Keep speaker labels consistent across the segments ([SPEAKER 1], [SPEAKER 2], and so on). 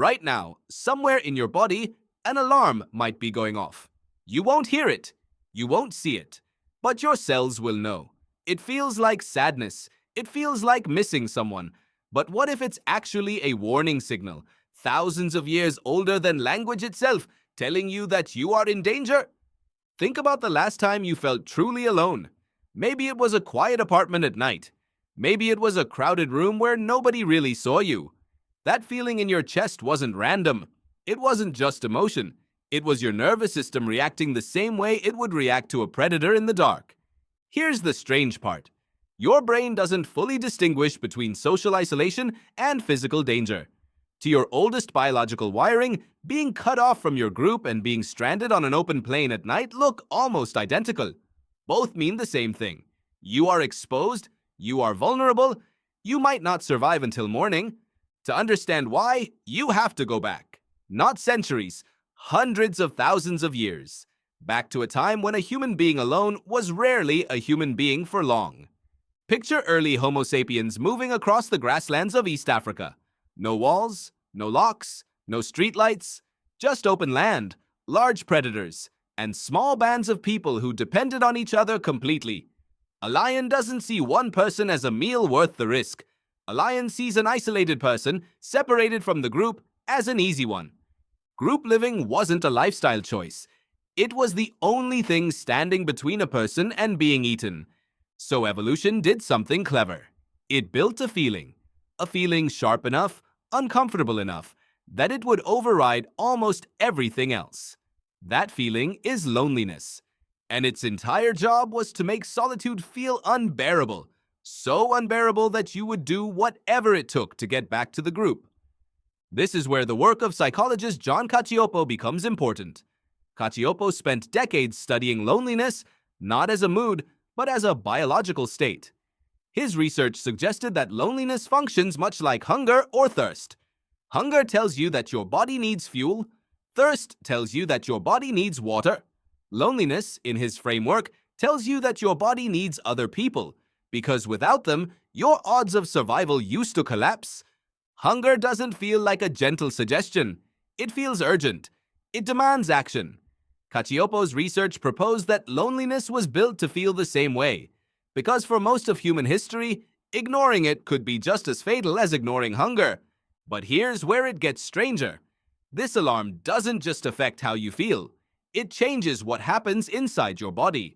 [SPEAKER 1] Right now, somewhere in your body, an alarm might be going off. You won't hear it. You won't see it. But your cells will know. It feels like sadness. It feels like missing someone. But what if it's actually a warning signal, thousands of years older than language itself, telling you that you are in danger? Think about the last time you felt truly alone. Maybe it was a quiet apartment at night. Maybe it was a crowded room where nobody really saw you. That feeling in your chest wasn't random. It wasn't just emotion. It was your nervous system reacting the same way it would react to a predator in the dark. Here's the strange part. Your brain doesn't fully distinguish between social isolation and physical danger. To your oldest biological wiring, being cut off from your group and being stranded on an open plain at night look almost identical. Both mean the same thing. You are exposed, you are vulnerable, you might not survive until morning. To understand why, you have to go back. Not centuries, hundreds of thousands of years. Back to a time when a human being alone was rarely a human being for long. Picture early Homo sapiens moving across the grasslands of East Africa. No walls, no locks, no streetlights, just open land, large predators, and small bands of people who depended on each other completely. A lion doesn't see one person as a meal worth the risk. A lion sees an isolated person, separated from the group, as an easy one. Group living wasn't a lifestyle choice. It was the only thing standing between a person and being eaten. So evolution did something clever. It built a feeling sharp enough, uncomfortable enough, that it would override almost everything else. That feeling is loneliness. And its entire job was to make solitude feel unbearable. So unbearable that you would do whatever it took to get back to the group. This is where the work of psychologist John Cacioppo becomes important. Cacioppo spent decades studying loneliness, not as a mood, but as a biological state. His research suggested that loneliness functions much like hunger or thirst. Hunger tells you that your body needs fuel. Thirst tells you that your body needs water. Loneliness, in his framework, tells you that your body needs other people, because without them, your odds of survival used to collapse. Hunger doesn't feel like a gentle suggestion. It feels urgent. It demands action. Cacioppo's research proposed that loneliness was built to feel the same way, because for most of human history, ignoring it could be just as fatal as ignoring hunger. But here's where it gets stranger. This alarm doesn't just affect how you feel. It changes what happens inside your body.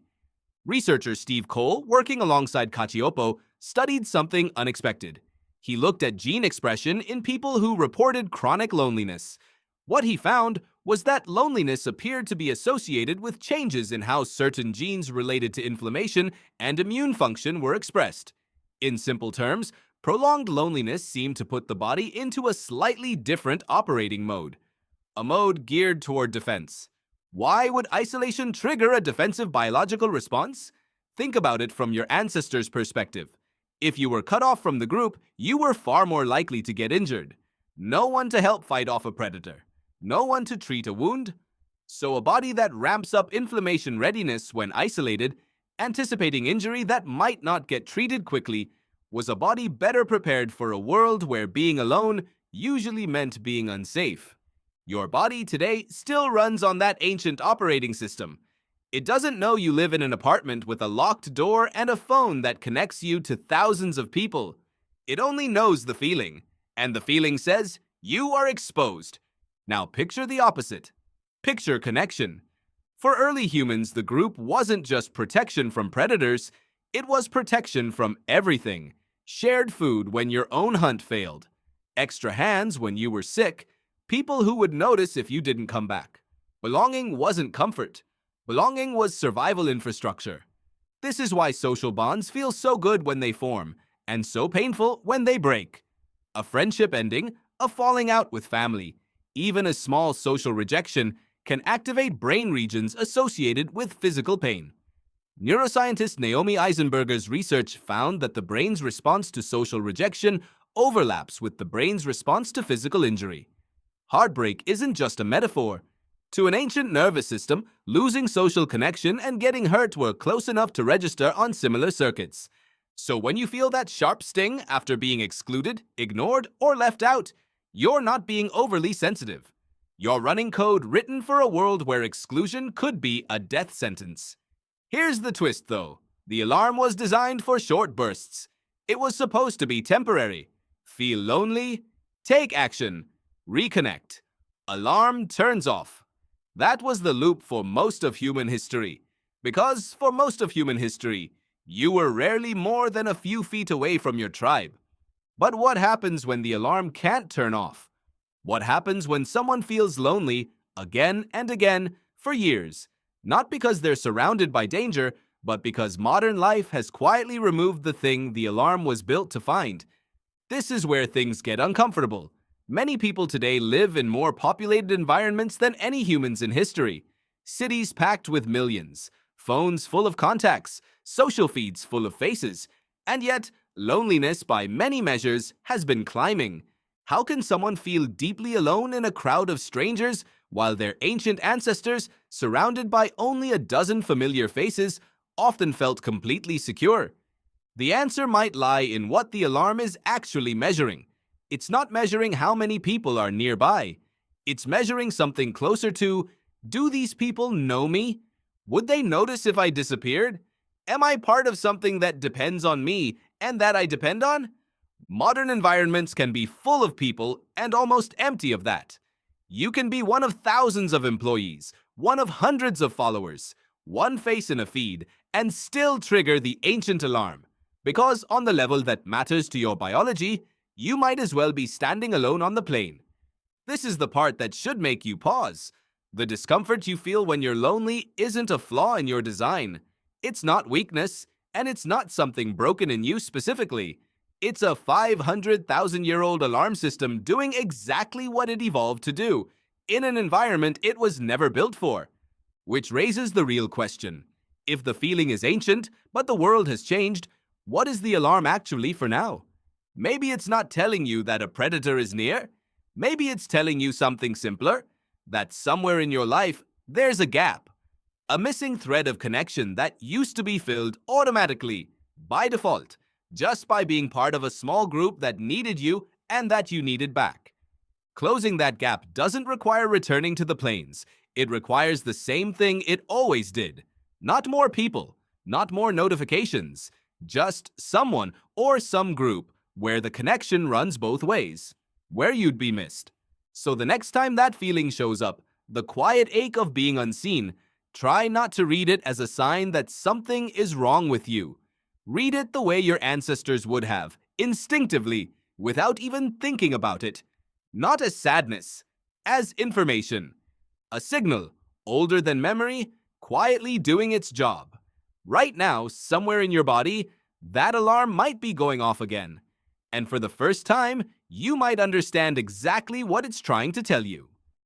[SPEAKER 1] Researcher Steve Cole, working alongside Cacioppo, studied something unexpected. He looked at gene expression in people who reported chronic loneliness. What he found was that loneliness appeared to be associated with changes in how certain genes related to inflammation and immune function were expressed. In simple terms, prolonged loneliness seemed to put the body into a slightly different operating mode. A mode geared toward defense. Why would isolation trigger a defensive biological response? Think about it from your ancestors' perspective. If you were cut off from the group, you were far more likely to get injured. No one to help fight off a predator. No one to treat a wound. So a body that ramps up inflammation readiness when isolated, anticipating injury that might not get treated quickly, was a body better prepared for a world where being alone usually meant being unsafe. Your body today still runs on that ancient operating system. It doesn't know you live in an apartment with a locked door and a phone that connects you to thousands of people. It only knows the feeling, and the feeling says, you are exposed. Now picture the opposite. Picture connection. For early humans, the group wasn't just protection from predators, it was protection from everything. Shared food when your own hunt failed. Extra hands when you were sick. People who would notice if you didn't come back. Belonging wasn't comfort. Belonging was survival infrastructure. This is why social bonds feel so good when they form, and so painful when they break. A friendship ending, a falling out with family, even a small social rejection can activate brain regions associated with physical pain. Neuroscientist Naomi Eisenberger's research found that the brain's response to social rejection overlaps with the brain's response to physical injury. Heartbreak isn't just a metaphor. To an ancient nervous system, losing social connection and getting hurt were close enough to register on similar circuits. So when you feel that sharp sting after being excluded, ignored, or left out, You're not being overly sensitive. You're running code written for a world where exclusion could be a death sentence. Here's the twist, though. The alarm was designed for short bursts. It was supposed to be temporary. Feel lonely? Take action. Reconnect. Alarm turns off. That was the loop for most of human history. Because for most of human history, you were rarely more than a few feet away from your tribe. But what happens when the alarm can't turn off? What happens when someone feels lonely again and again for years? Not because they're surrounded by danger, but because modern life has quietly removed the thing the alarm was built to find. This is where things get uncomfortable. Many people today live in more populated environments than any humans in history. Cities packed with millions, phones full of contacts, social feeds full of faces, and yet loneliness by many measures has been climbing. How can someone feel deeply alone in a crowd of strangers while their ancient ancestors, surrounded by only a dozen familiar faces, often felt completely secure? The answer might lie in what the alarm is actually measuring. It's not measuring how many people are nearby. It's measuring something closer to, do these people know me? Would they notice if I disappeared? Am I part of something that depends on me and that I depend on? Modern environments can be full of people and almost empty of that. You can be one of thousands of employees, one of hundreds of followers, one face in a feed, and still trigger the ancient alarm. Because on the level that matters to your biology, you might as well be standing alone on the plane. This is the part that should make you pause. The discomfort you feel when you're lonely isn't a flaw in your design. It's not weakness, and it's not something broken in you specifically. It's a 500,000-year-old alarm system doing exactly what it evolved to do, in an environment it was never built for. Which raises the real question. If the feeling is ancient, but the world has changed, what is the alarm actually for now? Maybe it's not telling you that a predator is near. Maybe it's telling you something simpler, that somewhere in your life, there's a gap. A missing thread of connection that used to be filled automatically, by default, just by being part of a small group that needed you and that you needed back. Closing that gap doesn't require returning to the plains. It requires the same thing it always did. Not more people, not more notifications, just someone or some group where the connection runs both ways, where you'd be missed. So the next time that feeling shows up, the quiet ache of being unseen, try not to read it as a sign that something is wrong with you. Read it the way your ancestors would have, instinctively, without even thinking about it. Not as sadness, as information. A signal, older than memory, quietly doing its job. Right now, somewhere in your body, that alarm might be going off again. And for the first time, you might understand exactly what it's trying to tell you.